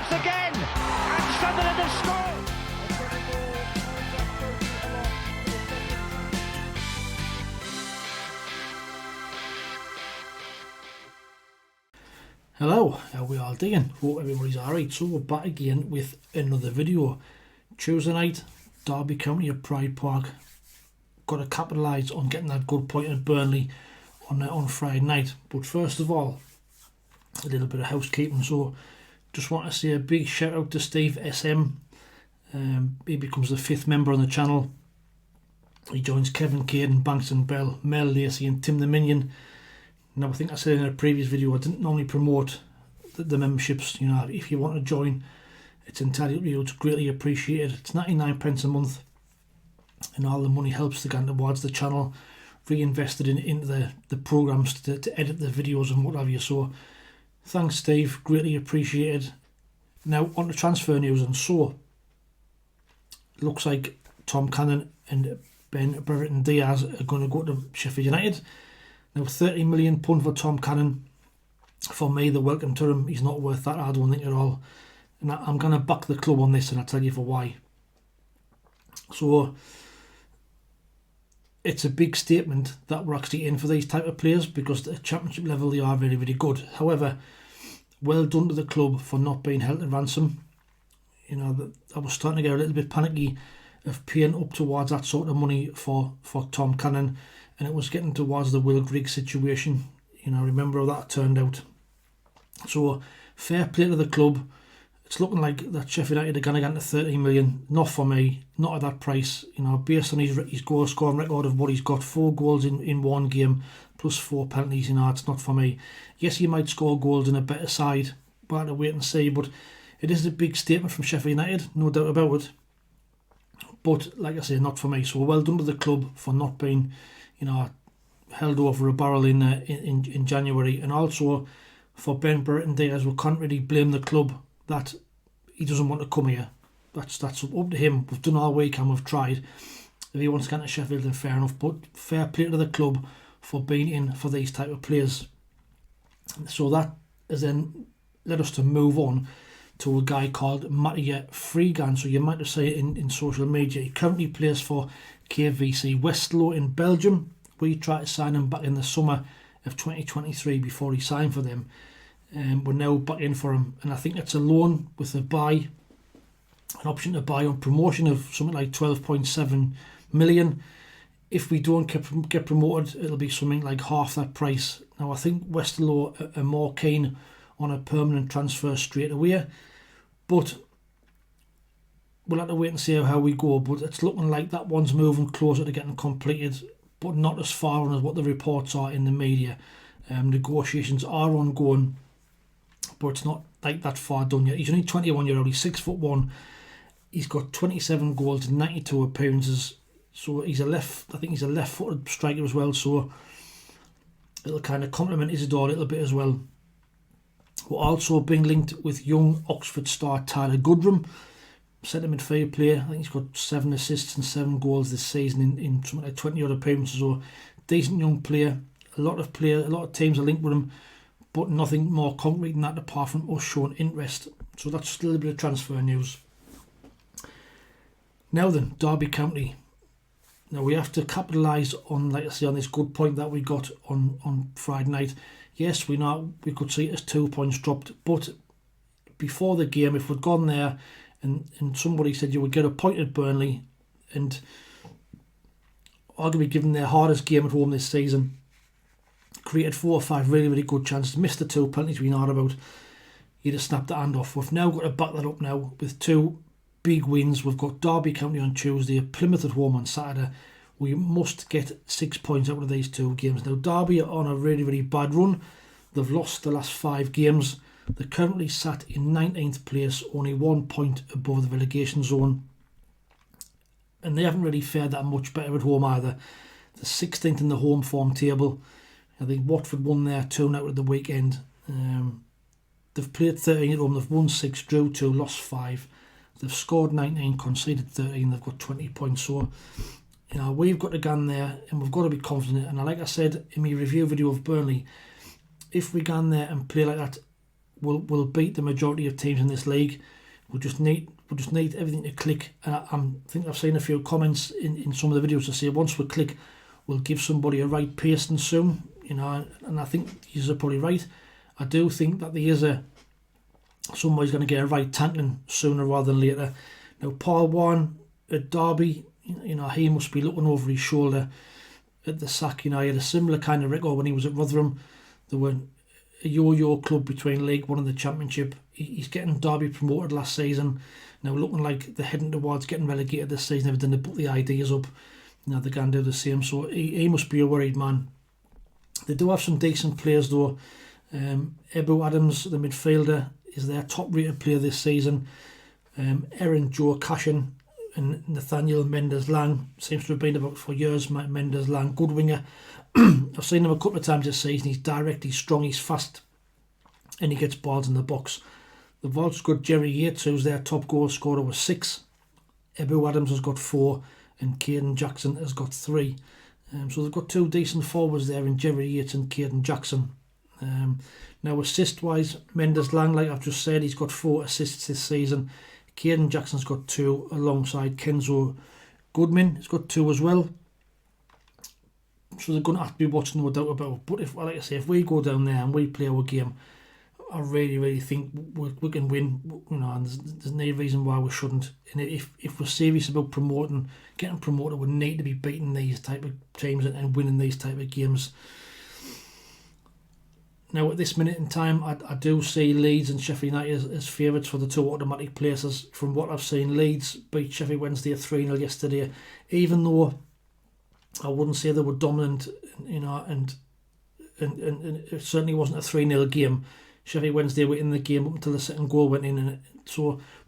chance again, and Sunderland have scored. Hello, how we all doing? Hope everybody's alright. So we're back again with another video. Tuesday night, Derby County at Pride Park. Got to capitalise on getting that good point at Burnley on Friday night. But first of all, a little bit of housekeeping. So just want to say a big shout out to Steve SM. He becomes the 5th member on the channel. He joins Kevin, Caden, Banks and Bell, Mel, Lacey and Tim the Minion. Now I think I said in a previous video I didn't normally promote the memberships. You know, if you want to join, it's entirely up to you. It's greatly appreciated. It's 99p a month, and all the money helps to go towards the channel, reinvested into the programs to edit the videos and what have you. So thanks Steve, greatly appreciated. Now on to transfer news, and so looks like Tom Cannon and Ben Brereton Diaz are going to go to Sheffield United. Now £30 million for Tom Cannon. For me, the welcome to him, he's not worth that, I don't think at all. And I'm going to back the club on this, and I'll tell you for why. So it's a big statement that we're actually in for these type of players, because at championship level they are very, very good. However, well done to the club for not being held at ransom. You know, I was starting to get a little bit panicky of paying up towards that sort of money for Tom Cannon, and it was getting towards the Will Grigg situation. You know, remember how that turned out. So fair play to the club. It's looking like that Sheffield United are going to get into 30 million. Not for me, not at that price. You know, based on his goal scoring record of what he's got, 4 goals in one game plus 4 penalties. You know, it's not for me. Yes, he might score goals in a better side, but I have to wait and see. But it is a big statement from Sheffield United, no doubt about it. But like I say, not for me. So well done to the club for not being, you know, held over a barrel in January, and also for Ben Brereton Diaz. We can't really blame the club that he doesn't want to come here. That's up to him. We've done our week and we've tried. If he wants to get to Sheffield, then fair enough. But fair play to the club for being in for these type of players. So that has then led us to move on to a guy called Matija Frigan. So you might have seen it in social media. He currently plays for KSV Westerlo in Belgium. We tried to sign him back in the summer of 2023 before he signed for them. We're now back in for him, and I think it's a loan with a buy, an option to buy on promotion of something like 12.7 million. If we don't get promoted, it'll be something like half that price. Now I think Westerlo are more keen on a permanent transfer straight away, but we'll have to wait and see how we go. But it's looking like that one's moving closer to getting completed, but not as far on as what the reports are in the media. Negotiations are ongoing, but it's not like that far done yet. He's only 21-year-old, he's 6'1". He's got 27 goals and 92 appearances. So he's I think he's a left-footed striker as well, so it'll kind of complement Isidore a little bit as well. We're also being linked with young Oxford star Tyler Goodrum, centre midfield player. I think he's got 7 assists and 7 goals this season in something like 20 odd appearances. So decent young player. A lot of teams are linked with him, but nothing more concrete than that apart from us showing interest. So that's just a little bit of transfer news. Now then, Derby County. Now we have to capitalise on, like I say, on this good point that we got on Friday night. Yes, we could see it as 2 points dropped, but before the game, if we'd gone there and somebody said you would get a point at Burnley, and arguably given their hardest game at home this season, created 4 or 5 really, really good chances, missed the 2 penalties we know about, you'd have snapped the hand off. We've now got to back that up now with 2 big wins. We've got Derby County on Tuesday, Plymouth at home on Saturday. We must get 6 points out of these 2 games. Now Derby are on a really, really bad run. They've lost the last 5 games. They're currently sat in 19th place, only 1 point above the relegation zone. And they haven't really fared that much better at home either. They're 16th in the home form table. I think Watford won their 2 out at the weekend. They've played 13 at home. They've won 6, drew 2, lost 5. They've scored 19, conceded 13. They've got 20 points. So, you know, we've got to go in there and we've got to be confident. And like I said in my review video of Burnley, if we go in there and play like that, we'll beat the majority of teams in this league. We just need everything to click. And I think I've seen a few comments in some of the videos to say once we click, we'll give somebody a right Pearson soon. And I think you're probably right. I do think that there is somebody's going to get a right tackling sooner rather than later. Now, Paul Warren at Derby, he must be looking over his shoulder at the Safc. He had a similar kind of record when he was at Rotherham. There were a yo-yo club between League One and the Championship. He's getting Derby promoted last season. Now looking like they're heading towards getting relegated this season. Everything to put the ideas up. They're going to do the same. So he must be a worried man. They do have some decent players though. Ebu Adams, the midfielder, is their top-rated player this season. Aaron Joe Cashin and Nathaniel Mendes-Lang seems to have been about for years. Mendes-Lang, good winger. I've seen him a couple of times this season. He's direct, he's strong, he's fast, and he gets balls in the box. The Vault's got Jerry Yates, who's their top goal scorer, with 6. Ebu Adams has got 4, and Caden Jackson has got 3. So they've got 2 decent forwards there in Jerry Yates and Caden Jackson. Now assist-wise, Mendes-Lang, like I've just said, he's got 4 assists this season. Caden Jackson's got 2 alongside Kenzo Goodman. He's got 2 as well. So they're going to have to be watching, no doubt about it. But if we go down there and we play our game, I really think we can win. And there's no reason why we shouldn't. And if we're serious about getting promoted, we need to be beating these type of teams and winning these type of games. Now at this minute in time, I do see Leeds and Sheffield United as favourites for the 2 automatic places. From what I've seen, Leeds beat Sheffield Wednesday 3-0 yesterday. Even though I wouldn't say they were dominant, and it certainly wasn't a 3-0 game. Sheffield Wednesday were in the game up until the second goal went in,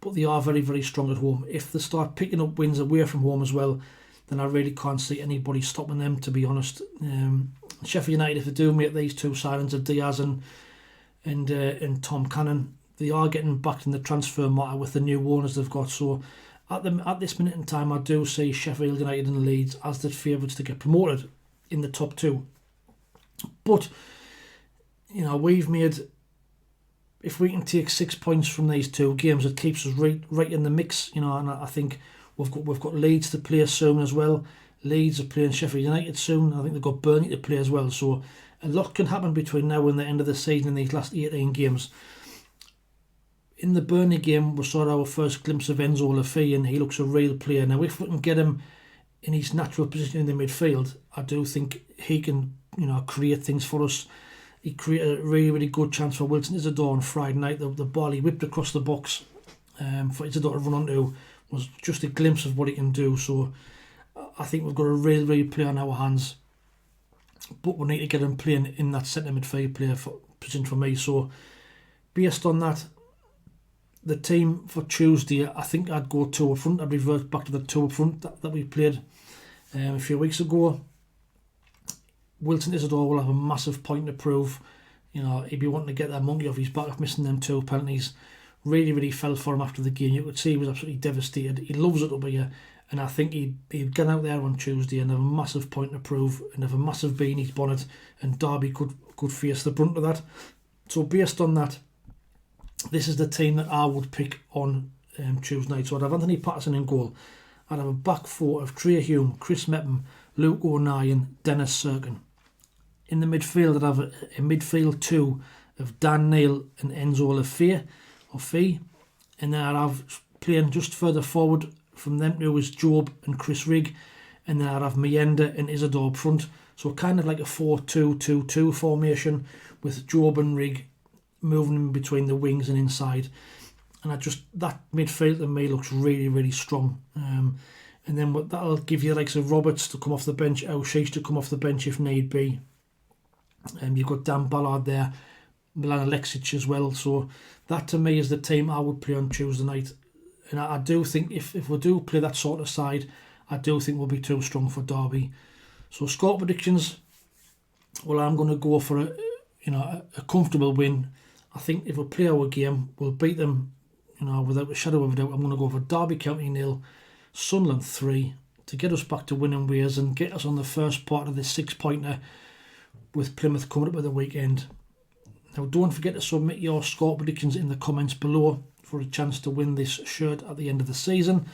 but they are very, very strong at home. If they start picking up wins away from home as well, then I really can't see anybody stopping them, to be honest. Sheffield United, if they do make these 2 signings of Diaz and Tom Cannon, they are getting back in the transfer market with the new owners they've got. So at this minute in time, I do see Sheffield United and Leeds as the favourites to get promoted in the top 2. But we've made, if we can take 6 points from these 2 games, it keeps us right in the mix. And I think we've got Leeds to play soon as well. Leeds are playing Sheffield United soon. I think they've got Burnley to play as well. So a lot can happen between now and the end of the season in these last 18 games. In the Burnley game, we saw our first glimpse of Enzo Lafay, and he looks a real player. Now, if we can get him in his natural position in the midfield, I do think he can, create things for us. He created a really, really good chance for Wilson Isidore on Friday night. The ball he whipped across the box for Isidore to run onto was just a glimpse of what he can do. So I think we've got a really, really player on our hands. But we need to get him playing in that centre midfield player position for me. So based on that, the team for Tuesday, I think I'd go 2 up front. I'd revert back to the 2 up front that we played a few weeks ago. Wilson Isidore will have a massive point to prove. He'd be wanting to get that monkey off his back of missing them 2 penalties. Really, really felt for him after the game. You could see he was absolutely devastated. He loves it up here, and I think he'd get out there on Tuesday and have a massive point to prove and have a massive bee in his bonnet, and Derby could face the brunt of that. So based on that, this is the team that I would pick on Tuesday night. So I'd have Anthony Patterson in goal. I'd have a back 4 of Trey Hume, Chris Mepham, Luke O'Nien, Dennis Serkin. In the midfield, I'd have a midfield 2 of Dan Neil and Enzo Lafay, and then I'd have playing just further forward from them 2 is Job and Chris Rigg, and then I'd have Mayenda and Isidore up front. So kind of like a 4-2-2-2 formation with Job and Rigg moving in between the wings and inside. And that midfield to me looks really, really strong. And then that'll give you the likes of Roberts to come off the bench, Elshish to come off the bench if need be. You've got Dan Ballard there, Milan Alexic as well. So that to me is the team I would play on Tuesday night. And I do think if we do play that sort of side, I do think we'll be too strong for Derby. So score predictions, well, I'm going to go for a comfortable win. I think if we play our game, we'll beat them, without a shadow of a doubt. I'm going to go for Derby County 0, Sunderland 3 to get us back to winning ways and get us on the first part of this 6-pointer with Plymouth coming up with the weekend. Now don't forget to submit your score predictions in the comments below for a chance to win this shirt at the end of the season.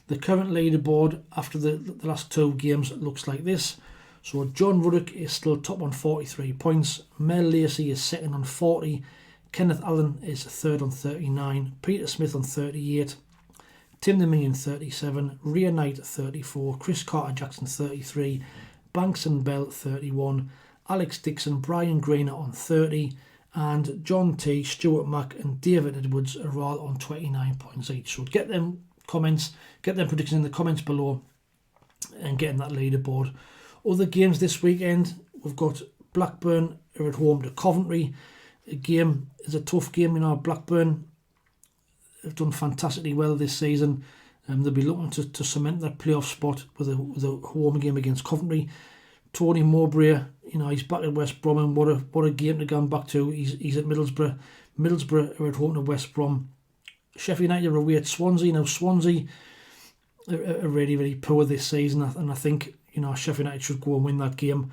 The current leaderboard after the last 2 games looks like this. So John Ruddock is still top on 43 points. Mel Lacey is second on 40. Kenneth Allen is third on 39. Peter Smith on 38. Tim the Minion 37. Rhea Knight 34. Chris Carter Jackson 33. Banks and Bell 31. Alex Dixon, Brian Greener on 30. And John T, Stuart Mack and David Edwards are all on 29 points each. So get them comments, get them predictions in the comments below and get in that leaderboard. Other games this weekend, we've got Blackburn are at home to Coventry. A game is a tough game. Blackburn have done fantastically well this season. They'll be looking to cement their playoff spot with a home game against Coventry. Tony Mowbray, he's back at West Brom, and what a game to go back to. He's at Middlesbrough. Middlesbrough are at home to West Brom. Sheffield United are away at Swansea. Now Swansea are really, really poor this season, and I think Sheffield United should go and win that game.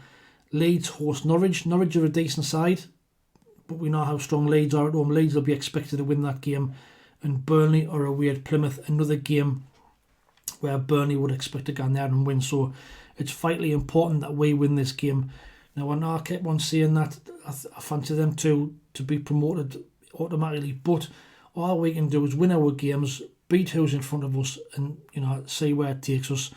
Leeds host Norwich. Norwich are a decent side, but we know how strong Leeds are at home. Leeds will be expected to win that game. And Burnley are away at Plymouth, another game where Burnley would expect to go in there and win. So it's vitally important that we win this game. Now, I know I kept on saying that I fancy them to be promoted automatically, but all we can do is win our games, beat who's in front of us, and see where it takes us.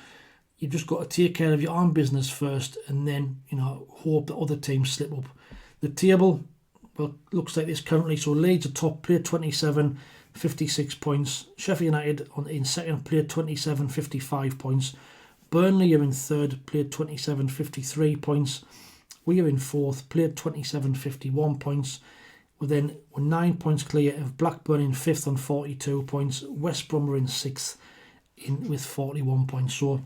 You've just got to take care of your own business first, and then hope that other teams slip up. The table, well, looks like this currently. So Leeds are top, player 27, 56 points. Sheffield United in second, player 27, 55 points. Burnley are in third, player 27, 53 points. We are in fourth, player 27, 51 points. We're 9 points clear of Blackburn in fifth on 42 points. West Brom are in sixth with 41 points. So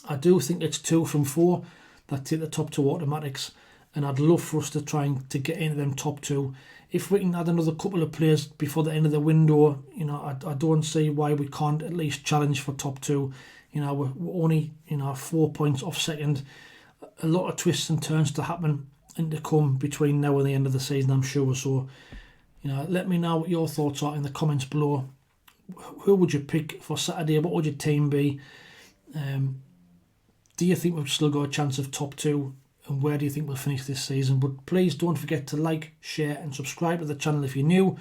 I do think it's 2 from 4 that take the top 2 automatics, and I'd love for us to try and to get into them top 2. If we can add another couple of players before the end of the window, I don't see why we can't at least challenge for top 2. We're only 4 points off second. A lot of twists and turns to happen and to come between now and the end of the season, I'm sure. So, let me know what your thoughts are in the comments below. Who would you pick for Saturday? What would your team be? Do you think we've still got a chance of top 2? And where do you think we'll finish this season? But please don't forget to like, share and subscribe to the channel if you're new,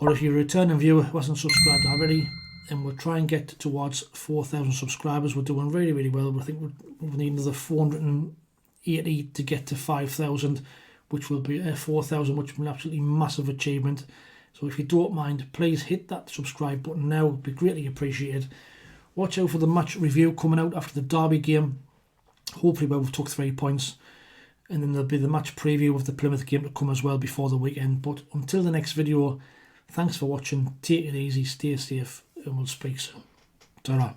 or if you're a returning viewer who hasn't subscribed already. And we'll try and get towards 4,000 subscribers. We're doing really, really well. I think we need another 480 to get to 5,000, which will be 4,000, which will be an absolutely massive achievement. So if you don't mind, please hit that subscribe button now. It would be greatly appreciated. Watch out for the match review coming out after the Derby game. Hopefully we've took 3 points. And then there'll be the match preview of the Plymouth game to come as well before the weekend. But until the next video, thanks for watching. Take it easy, stay safe, and we'll speak soon. Ta-ra.